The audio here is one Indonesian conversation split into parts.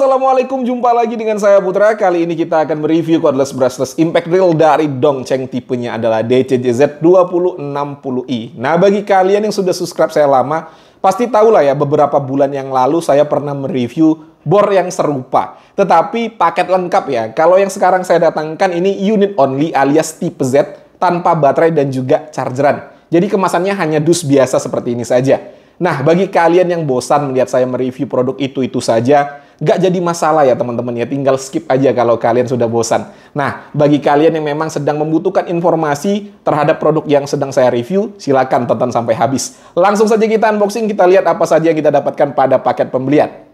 assalamualaikum. Jumpa lagi dengan saya Putra. Kali ini kita akan mereview cordless brushless impact drill dari Dongcheng. Tipenya adalah DCJZ2060i. Nah, bagi kalian yang sudah subscribe saya lama, pasti tahu lah ya, beberapa bulan yang lalu saya pernah mereview bor yang serupa. Tetapi paket lengkap ya. Kalau yang sekarang saya datangkan ini unit only alias tipe Z tanpa baterai dan juga chargeran. Jadi kemasannya hanya dus biasa seperti ini saja. Nah, bagi kalian yang bosan melihat saya mereview produk itu saja, nggak jadi masalah ya teman-teman ya, tinggal skip aja kalau kalian sudah bosan. Nah, bagi kalian yang memang sedang membutuhkan informasi terhadap produk yang sedang saya review, silakan tonton sampai habis. Langsung saja kita unboxing, kita lihat apa saja yang kita dapatkan pada paket pembelian.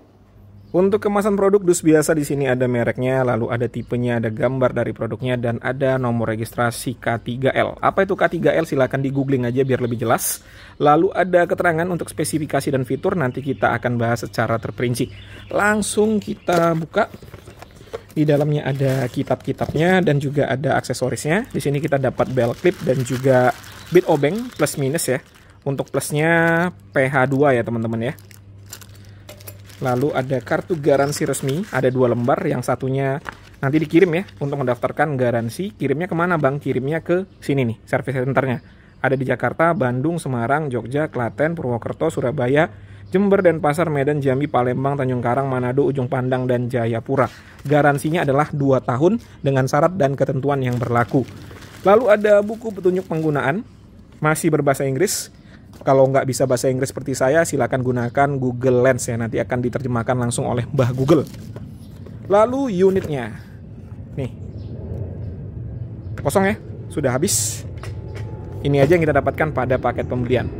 Untuk kemasan produk dus biasa di sini ada mereknya, lalu ada tipenya, ada gambar dari produknya, dan ada nomor registrasi K3L. Apa itu K3L? Silahkan di googling aja biar lebih jelas. Lalu ada keterangan untuk spesifikasi dan fitur, nanti kita akan bahas secara terperinci. Langsung kita buka. Di dalamnya ada kitab-kitabnya dan juga ada aksesorisnya. Di sini kita dapat belt clip dan juga bit obeng plus minus ya. Untuk plusnya PH2 ya teman-teman ya. Lalu ada kartu garansi resmi, ada 2 lembar, yang satunya nanti dikirim ya untuk mendaftarkan garansi. Kirimnya kemana bang? Kirimnya ke sini nih, service centernya. Ada di Jakarta, Bandung, Semarang, Jogja, Klaten, Purwokerto, Surabaya, Jember, Denpasar, Medan, Jambi, Palembang, Tanjung Karang, Manado, Ujung Pandang, dan Jayapura. Garansinya adalah 2 tahun dengan syarat dan ketentuan yang berlaku. Lalu ada buku petunjuk penggunaan, masih berbahasa Inggris. Kalau nggak bisa bahasa Inggris seperti saya, silakan gunakan Google Lens ya. Nanti akan diterjemahkan langsung oleh Mbah Google. Lalu unitnya. Nih. Kosong ya. Sudah habis. Ini aja yang kita dapatkan pada paket pembelian.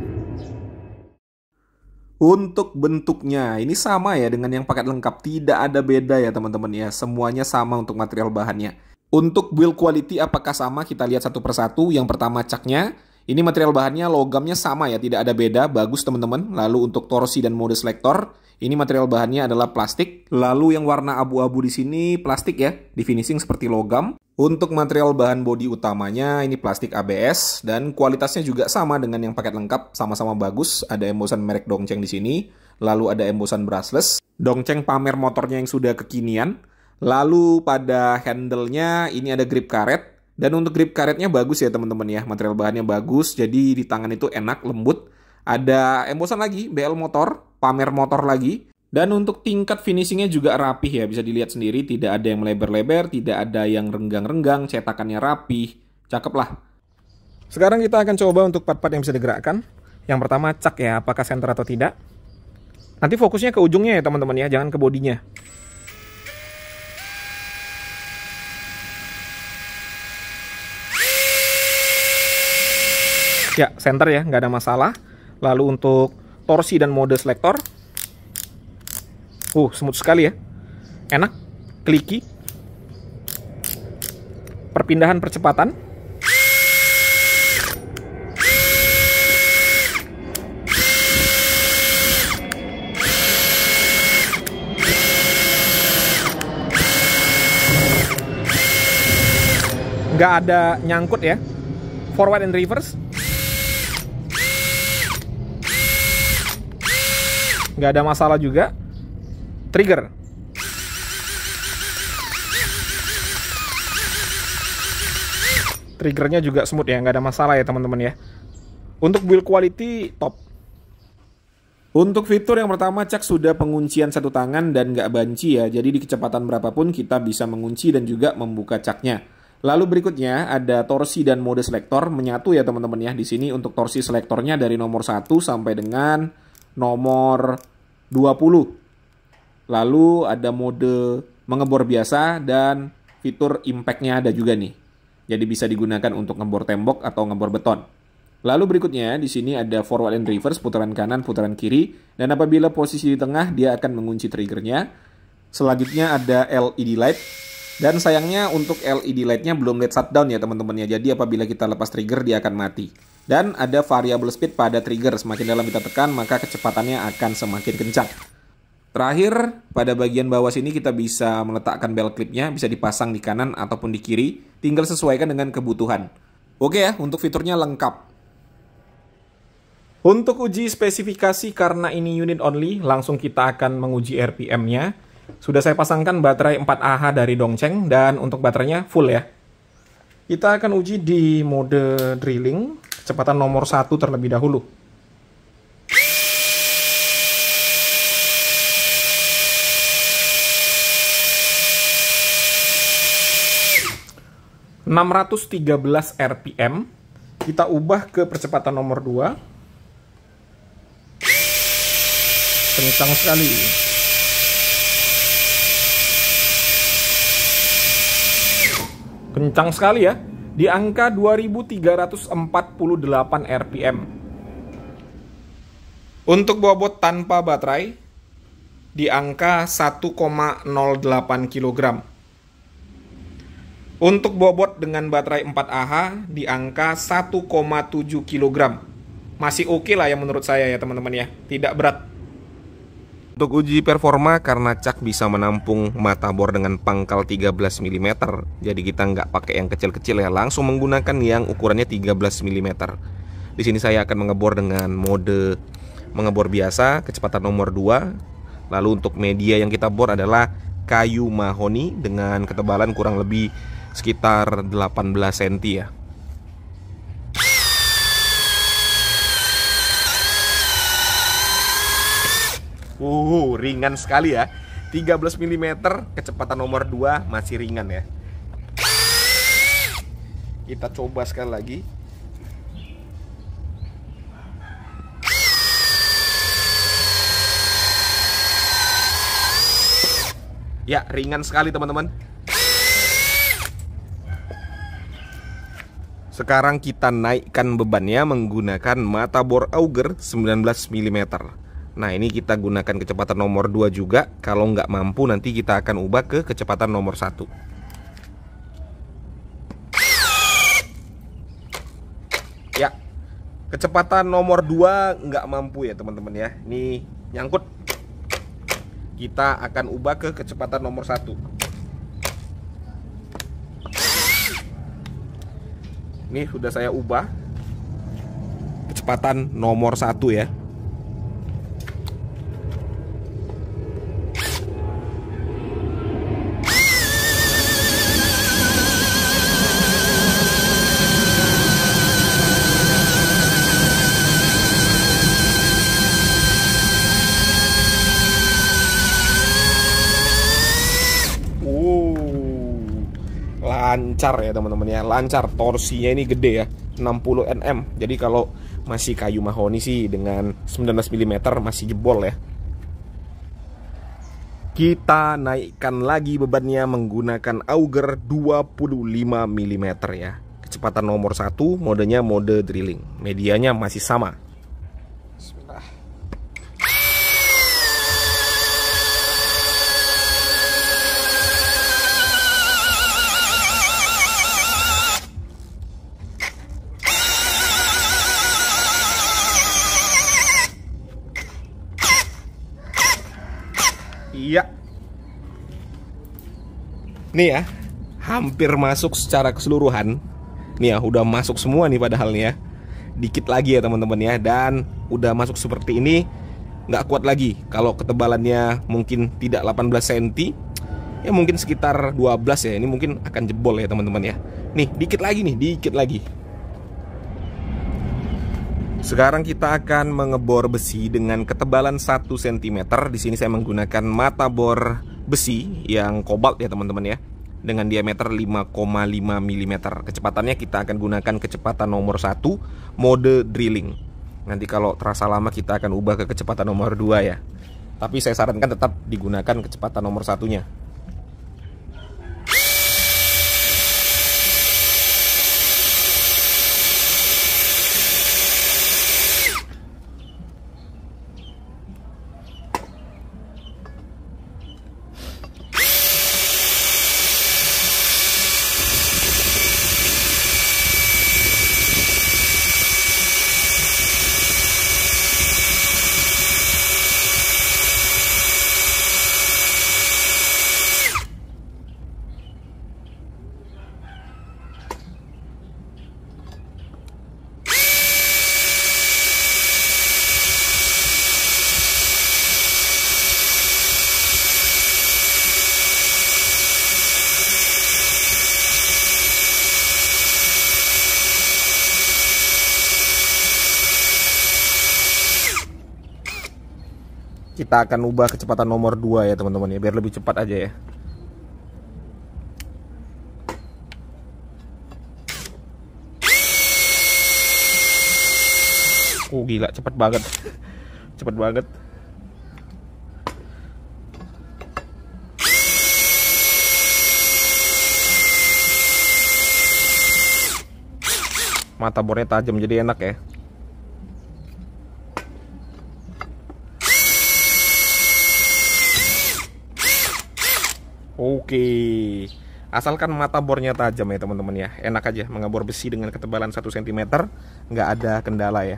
Untuk bentuknya, ini sama ya dengan yang paket lengkap. Tidak ada beda ya teman-teman ya. Semuanya sama untuk material bahannya. Untuk build quality apakah sama? Kita lihat satu persatu. Yang pertama caknya. Ini material bahannya, logamnya sama ya, tidak ada beda, bagus teman-teman. Lalu untuk torsi dan mode selektor, ini material bahannya adalah plastik. Lalu yang warna abu-abu di sini plastik ya, di finishing seperti logam. Untuk material bahan bodi utamanya, ini plastik ABS dan kualitasnya juga sama dengan yang paket lengkap, sama-sama bagus. Ada embosan merek Dongcheng di sini, lalu ada embosan brushless. Dongcheng pamer motornya yang sudah kekinian. Lalu pada handle-nya ini ada grip karet. Dan untuk grip karetnya bagus ya teman-teman ya, material bahannya bagus, jadi di tangan itu enak, lembut. Ada embosan lagi, BL motor, pamer motor lagi. Dan untuk tingkat finishingnya juga rapih ya, bisa dilihat sendiri, tidak ada yang melebar-lebar, tidak ada yang renggang-renggang, cetakannya rapih, cakep lah. Sekarang kita akan coba untuk part-part yang bisa digerakkan. Yang pertama cak ya, apakah center atau tidak. Nanti fokusnya ke ujungnya ya teman-teman ya, jangan ke bodinya. Ya, center ya, nggak ada masalah. Lalu untuk torsi dan mode selektor, smooth sekali ya. Enak, kliki. Perpindahan percepatan. Nggak ada nyangkut ya. Forward and reverse. Nggak ada masalah juga. Trigger. Triggernya juga smooth ya, nggak ada masalah ya teman-teman ya. Untuk build quality top. Untuk fitur yang pertama, cak sudah penguncian satu tangan dan nggak banci ya. Jadi di kecepatan berapapun kita bisa mengunci dan juga membuka caknya. Lalu berikutnya ada torsi dan mode selektor menyatu ya teman-teman ya. Di sini untuk torsi selektornya dari nomor 1 sampai dengan nomor 20. Lalu ada mode mengebor biasa dan fitur impact-nya ada juga nih. Jadi bisa digunakan untuk ngebor tembok atau ngebor beton. Lalu berikutnya di sini ada forward and reverse, putaran kanan, putaran kiri, dan apabila posisi di tengah dia akan mengunci triggernya. Selanjutnya ada LED light. Dan sayangnya untuk LED light-nya belum LED shutdown ya teman-teman ya. Jadi apabila kita lepas trigger dia akan mati. Dan ada variable speed pada trigger. Semakin dalam kita tekan maka kecepatannya akan semakin kencang. Terakhir pada bagian bawah sini kita bisa meletakkan belt clip-nya. Bisa dipasang di kanan ataupun di kiri. Tinggal sesuaikan dengan kebutuhan. Oke ya, untuk fiturnya lengkap. Untuk uji spesifikasi karena ini unit only, langsung kita akan menguji RPM-nya. Sudah saya pasangkan baterai 4Ah dari Dongcheng dan untuk baterainya full ya. Kita akan uji di mode drilling, kecepatan nomor 1 terlebih dahulu. ...613 RPM. Kita ubah ke percepatan nomor 2. Kencang sekali. Kencang sekali ya. Di angka 2348 RPM. Untuk bobot tanpa baterai di angka 1,08 kg. Untuk bobot dengan baterai 4Ah di angka 1,7 kg. Masih oke lah ya menurut saya ya teman-teman ya. Tidak berat. Untuk uji performa, karena cak bisa menampung mata bor dengan pangkal 13 mm, jadi kita nggak pakai yang kecil-kecil ya, langsung menggunakan yang ukurannya 13 mm. Di sini saya akan mengebor dengan mode mengebor biasa, kecepatan nomor 2. Lalu untuk media yang kita bor adalah kayu mahoni dengan ketebalan kurang lebih sekitar 18 cm ya. Ringan sekali ya. 13 mm, kecepatan nomor 2 masih ringan ya. Kita coba sekali lagi. Ya, ringan sekali teman-teman. Sekarang kita naikkan bebannya menggunakan mata bor auger 19 mm. Nah, ini kita gunakan kecepatan nomor 2 juga. Kalau nggak mampu nanti kita akan ubah ke kecepatan nomor 1. Ya, kecepatan nomor 2 nggak mampu ya teman-teman ya. Ini nyangkut. Kita akan ubah ke kecepatan nomor 1. Ini sudah saya ubah kecepatan nomor 1 ya. Lancar ya teman-teman ya, lancar. Torsinya ini gede ya, 60 Nm. Jadi kalau masih kayu mahoni sih dengan 19 mm masih jebol ya. Kita naikkan lagi bebannya menggunakan auger 25 mm ya. Kecepatan nomor 1, modenya mode drilling. Medianya masih sama. Bismillah. Iya. Nih ya, hampir masuk secara keseluruhan. Nih ya, udah masuk semua nih padahal nih ya. Dikit lagi ya teman-teman ya. Dan udah masuk seperti ini. Nggak kuat lagi. Kalau ketebalannya mungkin tidak 18 cm, ya mungkin sekitar 12 ya. Ini mungkin akan jebol ya teman-teman ya. Nih, dikit lagi nih, dikit lagi. Sekarang kita akan mengebor besi dengan ketebalan 1 cm. Di sini saya menggunakan mata bor besi yang kobalt ya teman-teman ya, dengan diameter 5,5 mm. Kecepatannya kita akan gunakan kecepatan nomor 1, mode drilling. Nanti kalau terasa lama kita akan ubah ke kecepatan nomor 2 ya. Tapi saya sarankan tetap digunakan kecepatan nomor 1-nya. Kita akan ubah kecepatan nomor 2 ya teman-teman ya, biar lebih cepat aja ya. Oh gila, cepet banget. Cepet banget. Mata bornya tajam jadi enak ya. Oke. Asalkan mata bornya tajam ya teman-teman ya. Enak aja mengebor besi dengan ketebalan 1 cm, nggak ada kendala ya.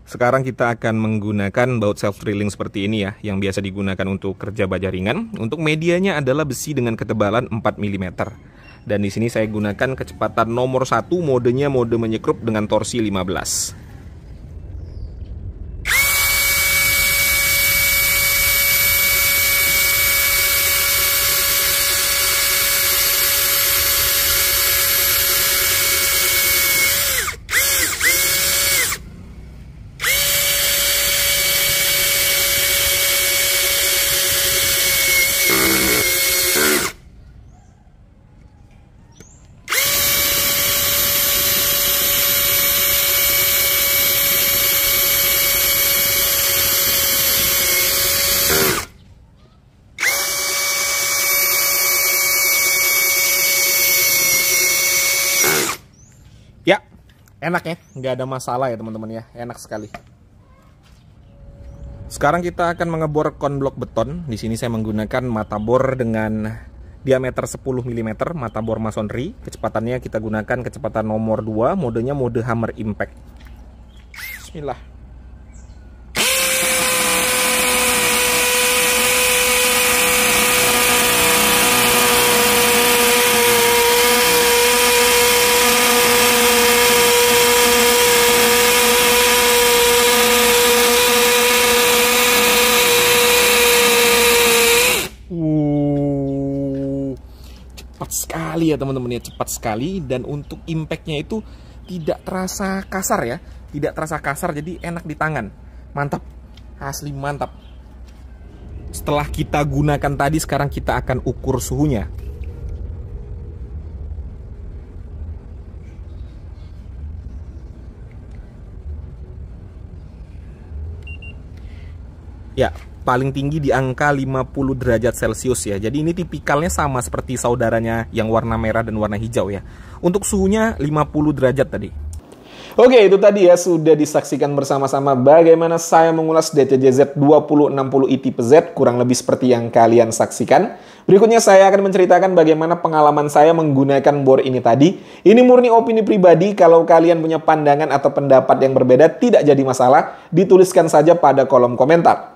Sekarang kita akan menggunakan baut self drilling seperti ini ya, yang biasa digunakan untuk kerja baja ringan. Untuk medianya adalah besi dengan ketebalan 4 mm. Dan di sini saya gunakan kecepatan nomor 1, modenya mode menyekrup dengan torsi 15. Ya, enak ya, nggak ada masalah ya teman-teman ya, enak sekali. Sekarang kita akan mengebor konblok beton. Di sini saya menggunakan mata bor dengan diameter 10 mm, mata bor masonry. Kecepatannya kita gunakan kecepatan nomor 2, modenya mode hammer impact. Bismillah. Cepat sekali ya teman-teman ya, cepat sekali. Dan untuk impactnya itu tidak terasa kasar ya, tidak terasa kasar, jadi enak di tangan. Mantap, asli mantap. Setelah kita gunakan tadi, sekarang kita akan ukur suhunya. Ya, paling tinggi di angka 50 derajat Celcius ya. Jadi ini tipikalnya sama seperti saudaranya yang warna merah dan warna hijau ya. Untuk suhunya 50 derajat tadi. Oke, itu tadi ya sudah disaksikan bersama-sama bagaimana saya mengulas DCJZ 2060i tipe Z, kurang lebih seperti yang kalian saksikan. Berikutnya saya akan menceritakan bagaimana pengalaman saya menggunakan bor ini tadi. Ini murni opini pribadi, kalau kalian punya pandangan atau pendapat yang berbeda tidak jadi masalah, dituliskan saja pada kolom komentar.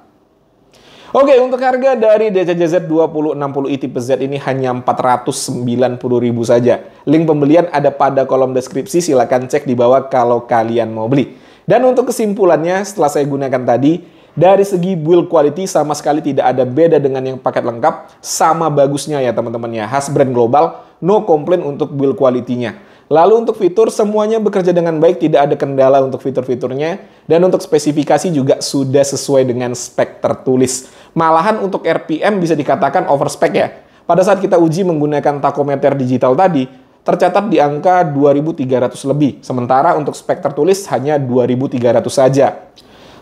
Oke, untuk harga dari DCJZ 2060i tipe Z ini hanya 490.000 saja. Link pembelian ada pada kolom deskripsi, silahkan cek di bawah kalau kalian mau beli. Dan untuk kesimpulannya, setelah saya gunakan tadi, dari segi build quality sama sekali tidak ada beda dengan yang paket lengkap. Sama bagusnya ya teman-teman ya, khas brand global, no komplain untuk build quality-nya. Lalu untuk fitur, semuanya bekerja dengan baik, tidak ada kendala untuk fitur-fiturnya. Dan untuk spesifikasi juga sudah sesuai dengan spek tertulis. Malahan untuk RPM bisa dikatakan overspec ya. Pada saat kita uji menggunakan takometer digital tadi, tercatat di angka 2.300 lebih. Sementara untuk spek tertulis hanya 2.300 saja.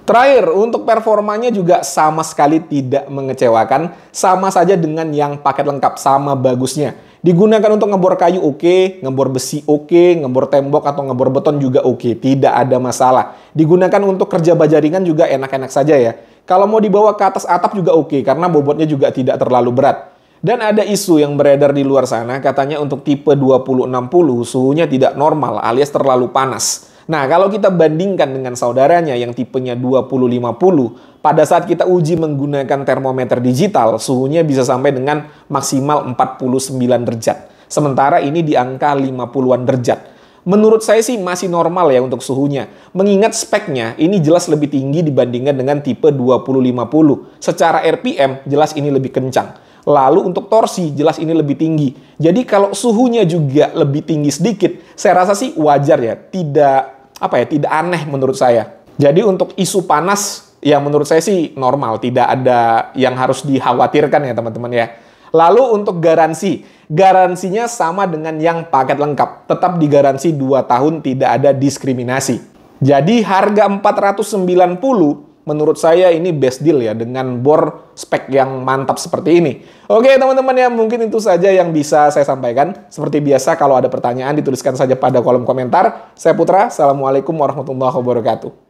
Terakhir, untuk performanya juga sama sekali tidak mengecewakan. Sama saja dengan yang paket lengkap, sama bagusnya. Digunakan untuk ngebor kayu oke, ngebor besi oke, ngebor tembok atau ngebor beton juga oke, tidak ada masalah. Digunakan untuk kerja baja ringan juga enak-enak saja ya. Kalau mau dibawa ke atas atap juga oke, karena bobotnya juga tidak terlalu berat. Dan ada isu yang beredar di luar sana, katanya untuk tipe 2060 suhunya tidak normal alias terlalu panas. Nah, kalau kita bandingkan dengan saudaranya yang tipenya 2050, pada saat kita uji menggunakan termometer digital, suhunya bisa sampai dengan maksimal 49 derajat. Sementara ini di angka 50-an derajat. Menurut saya sih masih normal ya untuk suhunya. Mengingat speknya ini jelas lebih tinggi dibandingkan dengan tipe 2050. Secara RPM jelas ini lebih kencang. Lalu untuk torsi jelas ini lebih tinggi. Jadi kalau suhunya juga lebih tinggi sedikit, saya rasa sih wajar ya. Tidak aneh menurut saya. Jadi untuk isu panas yang menurut saya sih normal, tidak ada yang harus dikhawatirkan ya teman-teman ya. Lalu untuk garansinya sama dengan yang paket lengkap, tetap digaransi 2 tahun, tidak ada diskriminasi. Jadi harga 490 menurut saya ini best deal ya dengan bor spek yang mantap seperti ini. Oke teman-teman ya, mungkin itu saja yang bisa saya sampaikan. Seperti biasa kalau ada pertanyaan dituliskan saja pada kolom komentar. Saya Putra, Assalamualaikum warahmatullahi wabarakatuh.